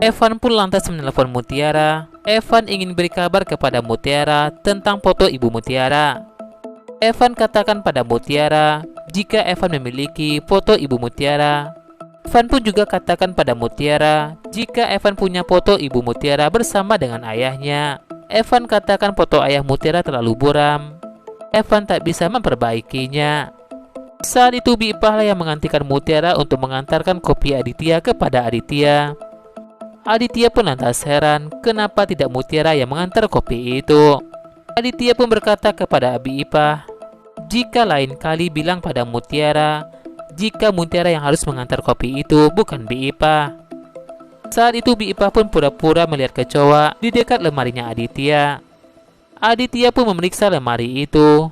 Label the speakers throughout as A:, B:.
A: Evan pun lantas menelpon Mutiara. Evan ingin beri kabar kepada Mutiara tentang foto ibu Mutiara. Evan katakan pada Mutiara jika Evan memiliki foto ibu Mutiara. Evan pun juga katakan pada Mutiara jika Evan punya foto ibu Mutiara bersama dengan ayahnya. Evan katakan foto ayah Mutiara terlalu buram. Evan tak bisa memperbaikinya. Saat itu Bi Ipah lah yang menggantikan Mutiara untuk mengantarkan kopi Aditya kepada Aditya. Aditya pun lantas heran kenapa tidak Mutiara yang mengantar kopi itu. Aditya pun berkata kepada Bi Ipah, jika lain kali bilang pada Mutiara jika Mutiara yang harus mengantar kopi itu, bukan Bi Ipah. Saat itu Bi Ipah pun pura-pura melihat kecoa di dekat lemarinya Aditya. Aditya pun memeriksa lemari itu.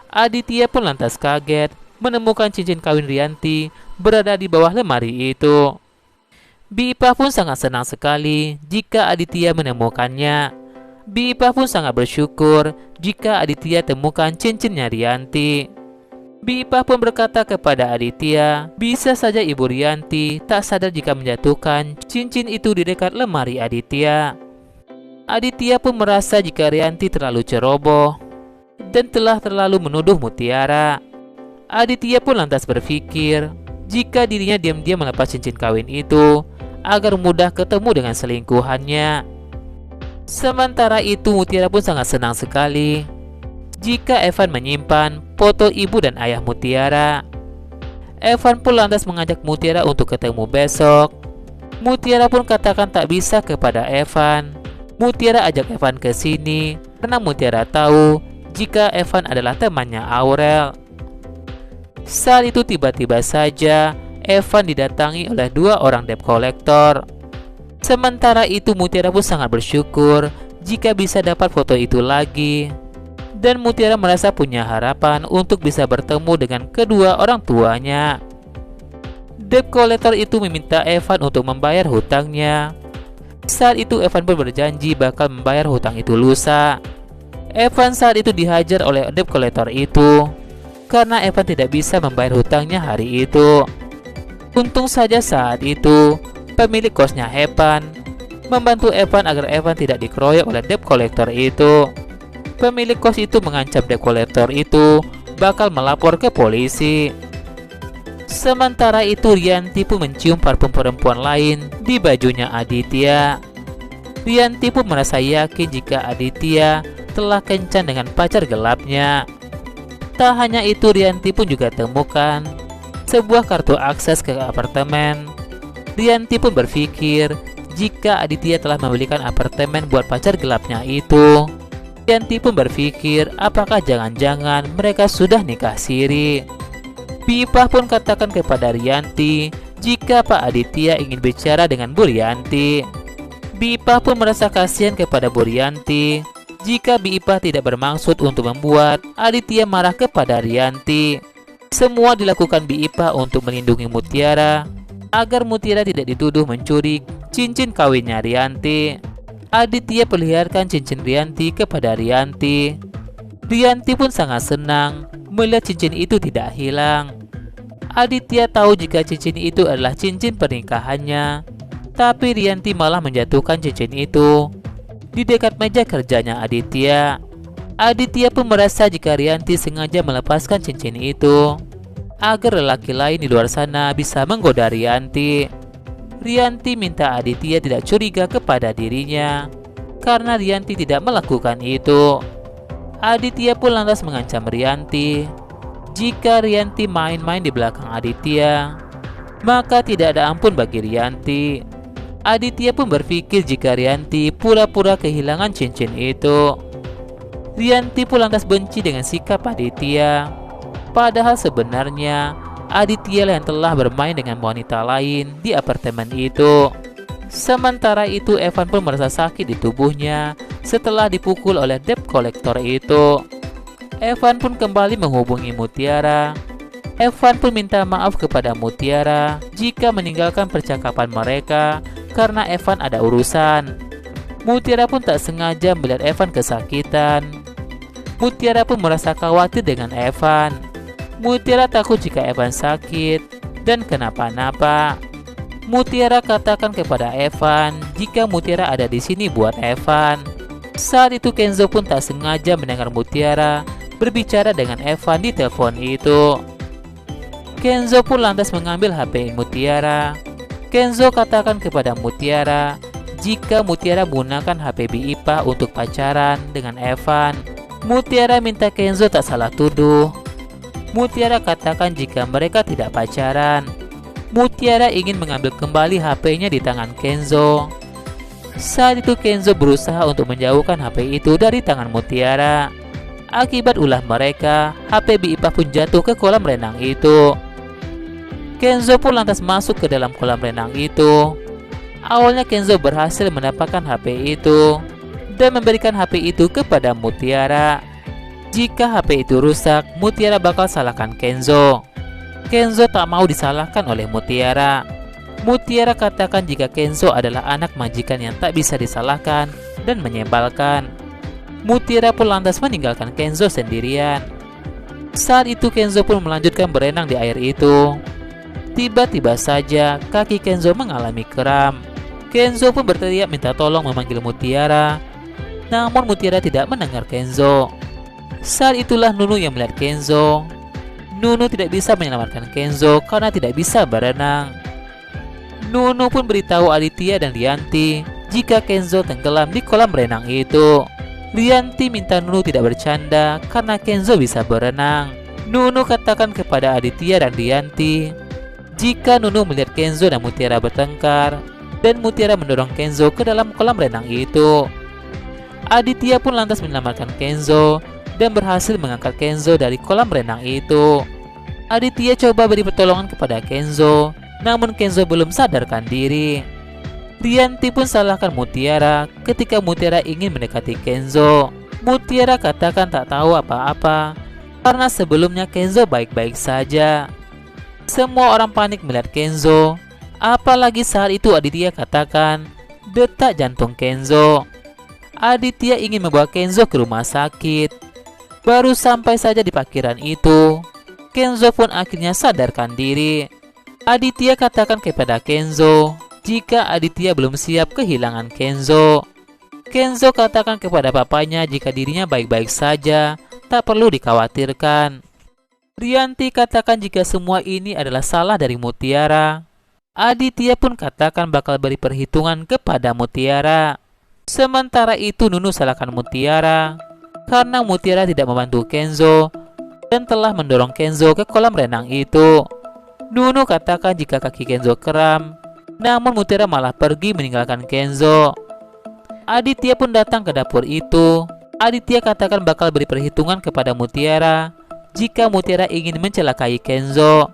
A: Aditya pun lantas kaget menemukan cincin kawin Rianti berada di bawah lemari itu. Bi Ipah pun sangat senang sekali jika Aditya menemukannya. Bi Ipah pun sangat bersyukur jika Aditya temukan cincinnya Rianti. Bi Ipah pun berkata kepada Aditya, bisa saja Ibu Rianti tak sadar jika menjatuhkan cincin itu di dekat lemari Aditya. Aditya pun merasa jika Rianti terlalu ceroboh dan telah terlalu menuduh Mutiara. Aditya pun lantas berpikir jika dirinya diam-diam melepas cincin kawin itu agar mudah ketemu dengan selingkuhannya. Sementara itu Mutiara pun sangat senang sekali jika Evan menyimpan foto ibu dan ayah Mutiara. Evan pun lantas mengajak Mutiara untuk ketemu besok. Mutiara pun katakan tak bisa kepada Evan. Mutiara ajak Evan ke sini karena Mutiara tahu jika Evan adalah temannya Aurel. Saat itu tiba-tiba saja Evan didatangi oleh 2 orang debt collector. Sementara itu Mutiara pun sangat bersyukur jika bisa dapat foto itu lagi. Dan Mutiara merasa punya harapan untuk bisa bertemu dengan kedua orang tuanya. Debt collector itu meminta Evan untuk membayar hutangnya. Saat itu Evan pun berjanji bakal membayar hutang itu lusa. Evan saat itu dihajar oleh debt collector itu karena Evan tidak bisa membayar hutangnya hari itu. Untung saja saat itu pemilik kosnya Evan membantu Evan agar Evan tidak dikeroyok oleh debt collector itu. Pemilik kos itu mengancam debt collector itu bakal melapor ke polisi. Sementara itu Rianti pun mencium parfum perempuan lain di bajunya Aditya. Rianti pun merasa yakin jika Aditya telah kencan dengan pacar gelapnya. Tak hanya itu, Rianti pun juga temukan sebuah kartu akses ke apartemen. Rianti pun berpikir jika Aditya telah membelikan apartemen buat pacar gelapnya itu. Rianti pun berpikir apakah jangan-jangan mereka sudah nikah siri. Bi Ipah pun katakan kepada Rianti jika Pak Aditya ingin bicara dengan Bu Rianti. Bi Ipah pun merasa kasihan kepada Bu Rianti jika Bi Ipah tidak bermaksud untuk membuat Aditya marah kepada Rianti. Semua dilakukan Bi Ipah untuk melindungi Mutiara agar Mutiara tidak dituduh mencuri cincin kawinnya Rianti. Aditya perlihatkan cincin Rianti kepada Rianti. Rianti pun sangat senang melihat cincin itu tidak hilang. Aditya tahu jika cincin itu adalah cincin pernikahannya, tapi Rianti malah menjatuhkan cincin itu di dekat meja kerjanya Aditya. Aditya pun merasa jika Rianti sengaja melepaskan cincin itu agar lelaki lain di luar sana bisa menggoda Rianti. Rianti minta Aditya tidak curiga kepada dirinya karena Rianti tidak melakukan itu. Aditya pun lantas mengancam Rianti jika Rianti main-main di belakang Aditya, maka tidak ada ampun bagi Rianti. Aditya pun berpikir jika Rianti pura-pura kehilangan cincin itu. Rianti pun lantas benci dengan sikap Aditya. Padahal sebenarnya Aditya yang telah bermain dengan wanita lain di apartemen itu. Sementara itu Evan pun merasa sakit di tubuhnya setelah dipukul oleh debt collector itu. Evan pun kembali menghubungi Mutiara. Evan pun minta maaf kepada Mutiara jika meninggalkan percakapan mereka karena Evan ada urusan. Mutiara pun tak sengaja melihat Evan kesakitan. Mutiara pun merasa khawatir dengan Evan. Mutiara takut jika Evan sakit dan kenapa-napa. Mutiara katakan kepada Evan jika Mutiara ada di sini buat Evan. Saat itu Kenzo pun tak sengaja mendengar Mutiara berbicara dengan Evan di telepon itu. Kenzo pun lantas mengambil HP Mutiara. Kenzo katakan kepada Mutiara jika Mutiara menggunakan HP Bi-Ipah untuk pacaran dengan Evan. Mutiara minta Kenzo tak salah tuduh. Mutiara katakan jika mereka tidak pacaran. Mutiara ingin mengambil kembali HP-nya di tangan Kenzo. Saat itu Kenzo berusaha untuk menjauhkan HP itu dari tangan Mutiara. Akibat ulah mereka, HP Bi-Ipah pun jatuh ke kolam renang itu. Kenzo pun lantas masuk ke dalam kolam renang itu. Awalnya Kenzo berhasil mendapatkan HP itu dan memberikan HP itu kepada Mutiara. Jika HP itu rusak, Mutiara bakal salahkan Kenzo. Kenzo tak mau disalahkan oleh Mutiara. Mutiara katakan jika Kenzo adalah anak majikan yang tak bisa disalahkan dan menyebalkan. Mutiara pun lantas meninggalkan Kenzo sendirian. Saat itu Kenzo pun melanjutkan berenang di air itu. Tiba-tiba saja kaki Kenzo mengalami kram. Kenzo pun berteriak minta tolong memanggil Mutiara. Namun Mutiara tidak mendengar Kenzo. Saat itulah Nunu yang melihat Kenzo. Nunu tidak bisa menyelamatkan Kenzo karena tidak bisa berenang. Nunu pun beritahu Aditya dan Rianti jika Kenzo tenggelam di kolam renang itu. Rianti minta Nunu tidak bercanda karena Kenzo bisa berenang. Nunu katakan kepada Aditya dan Rianti jika Nunu melihat Kenzo dan Mutiara bertengkar dan Mutiara mendorong Kenzo ke dalam kolam renang itu. Aditya pun lantas menyelamatkan Kenzo dan berhasil mengangkat Kenzo dari kolam renang itu. Aditya coba beri pertolongan kepada Kenzo, namun Kenzo belum sadarkan diri. Rianti pun salahkan Mutiara ketika Mutiara ingin mendekati Kenzo. Mutiara katakan tak tahu apa-apa karena sebelumnya Kenzo baik-baik saja. Semua orang panik melihat Kenzo, apalagi saat itu Aditya katakan detak jantung Kenzo. Aditya ingin membawa Kenzo ke rumah sakit. Baru sampai saja di parkiran itu, Kenzo pun akhirnya sadarkan diri. Aditya katakan kepada Kenzo jika Aditya belum siap kehilangan Kenzo. Kenzo katakan kepada papanya jika dirinya baik-baik saja, tak perlu dikhawatirkan. Rianti katakan jika semua ini adalah salah dari Mutiara. Aditya pun katakan bakal beri perhitungan kepada Mutiara. Sementara itu Nunu salahkan Mutiara karena Mutiara tidak membantu Kenzo dan telah mendorong Kenzo ke kolam renang itu. Nunu katakan jika kaki Kenzo kram, namun Mutiara malah pergi meninggalkan Kenzo. Aditya pun datang ke dapur itu. Aditya katakan bakal beri perhitungan kepada Mutiara jika Mutiara ingin mencelakai Kenzo.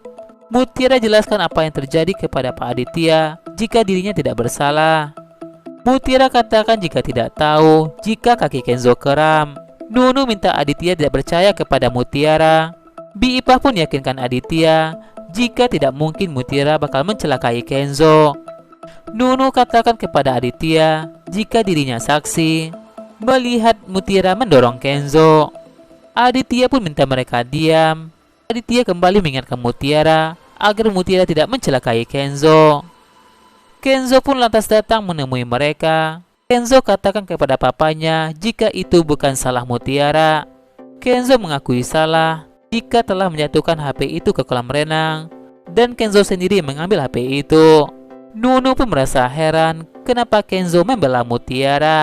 A: Mutiara jelaskan apa yang terjadi kepada Pak Aditya jika dirinya tidak bersalah. Mutiara katakan jika tidak tahu jika kaki Kenzo kram. Nunu minta Aditya tidak percaya kepada Mutiara. Bi-Ipah pun yakinkan Aditya jika tidak mungkin Mutiara bakal mencelakai Kenzo. Nunu katakan kepada Aditya jika dirinya saksi melihat Mutiara mendorong Kenzo. Aditya pun minta mereka diam. Aditya kembali mengingatkan Mutiara agar Mutiara tidak mencelakai Kenzo. Kenzo pun lantas datang menemui mereka. Kenzo katakan kepada papanya jika itu bukan salah Mutiara. Kenzo mengakui salah jika telah menjatuhkan HP itu ke kolam renang dan Kenzo sendiri mengambil HP itu. Nunu pun merasa heran kenapa Kenzo membela Mutiara.